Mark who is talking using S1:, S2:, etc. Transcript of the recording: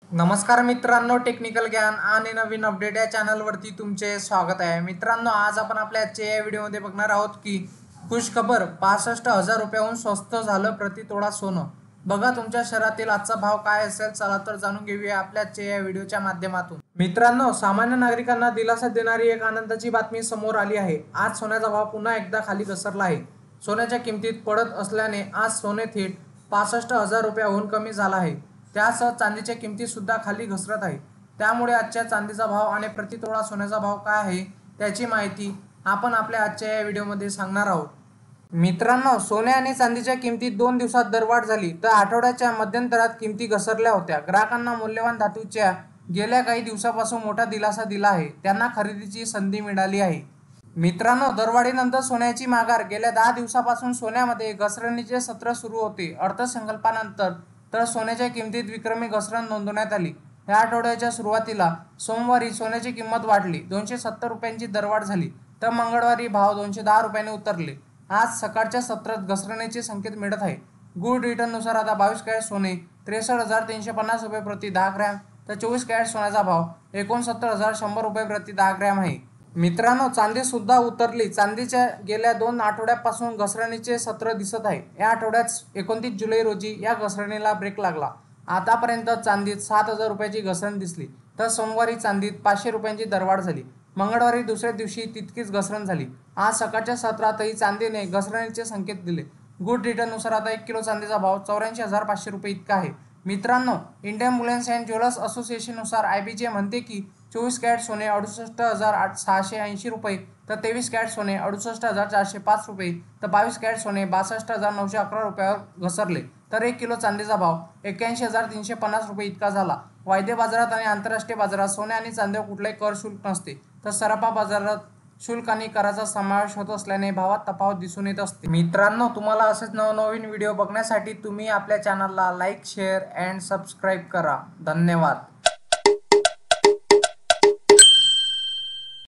S1: नमस्कार मित्रांनो, टेक्निकल ज्ञान आणि नवीन अपडेट या चॅनलवरती तुमचे स्वागत आहे। मित्रांनो, आज आपण आपल्या आजच्या या व्हिडिओमध्ये बघणार आहोत की खुश खबर 65,000 रुपयाहून स्वस्त झालं प्रति तोळा सोनं। बघा तुमच्या शहरातील आजचा भाव काय असेल, चला तर जाणून घेऊया आपल्या आजच्या या व्हिडिओच्या माध्यमातून। मित्रांनो, सामान्य नागरिकांना दिलासा देणारी एक आनंदाची बातमी समोर आली आहे। आज सोन्याचा भाव पुन्हा एकदा खाली घसरला आहे। सोन्याच्या किमतीत पडत असल्याने आज सोने थेट 65,000 रुपयाहून कमी झाला आहे। त्यासह चांदीच्या किमती सुद्धा खाली घसरत आहे। त्यामुळे आजच्या चांदीचा भाव आणि प्रति तोळा सोन्याचा भाव काय आहे त्याची माहिती आपण आपल्या आजच्या या व्हिडिओमध्ये सांगणार आहोत। मित्रांनो, सोने आणि चांदीच्या किमतीत 2 दिवसात दरवाढ झाली, तर आठवड्याच्या मध्यंतरात किमती घसरल्या होत्या। ग्राहकांना मौल्यवान धातूच्या गेल्या काही दिवसापासून मोठा दिलासा दिला आहे। त्यांना खरेदीची संधी मिळाली आहे। मित्रांनो, दरवाढीनंतर सोन्याची माघार गेल्या 10 दिवसापासून सोन्यामध्ये घसरणीचे सत्र सुरू होते। अर्थसंकल्पानंतर तर सोन्याच्या किमतीत विक्रमी घसरण नोंदवण्यात आली। या आठवड्याच्या सुरुवातीला सोमवारी सोन्याची किंमत वाढली, 270 रुपयांची दरवाढ झाली, तर मंगळवारी भाव 210 रुपयांनी उतरले। आज सकाळच्या सत्रात घसरणीचे संकेत मिळत आहे। गोल्ड रिटर्ननुसार आता 22 कॅरेट सोने 63,350 रुपये प्रति 10 ग्रॅम, तर 24 कॅरेट सोन्याचा भाव 69,100 रुपये प्रति 10 ग्रॅम आहे। मित्रांनो, चांदी सुद्धा उतरली। चांदीच्या गेल्या 2 आठवड्यापासून घसरणीचे सत्र दिसत आहे। या आठवड्यात 29 जुलै रोजी या घसरणीला ब्रेक लागला। आतापर्यंत चांदीत 7,000 रुपयाची घसरण दिसली, तर सोमवारी चांदीत 500 रुपयांची दरवाढ झाली। मंगळवारी दुसऱ्या दिवशी तितकीच घसरण झाली। आज सकाळच्या सत्रातही चांदीने घसरणीचे संकेत दिले। गुड रिटर्ननुसार आता 1 किलो चांदीचा भाव 84,500 रुपये इतका आहे। मित्रांनो, इंडियन बुलियन अँड ज्वेलर्स असोसिएशननुसार IBJ म्हणते की 24 कॅरेट सोने 68,680 रुपये, तर 23 कॅरेट सोने 68,405 रुपये, तर 22 कॅरेट सोने 62,911 रुपयावर घसरले, तर 1 किलो चांदीचा भाव 81,350 रुपये इतका झाला। वायदे बाजारात आणि आंतरराष्ट्रीय बाजारात सोने आणि चांदीवर कुठलाही कर शुल्क नसते, तर सराफा बाजारात शुल्क आणि कराचा समावेश होत असल्याने भावात तफावत दिसून येत असते। मित्रांनो, तुम्हाला असेच नवनवीन व्हिडिओ बघण्यासाठी तुम्ही आपल्या चॅनलला लाईक, शेअर अँड सबस्क्राईब करा। धन्यवाद।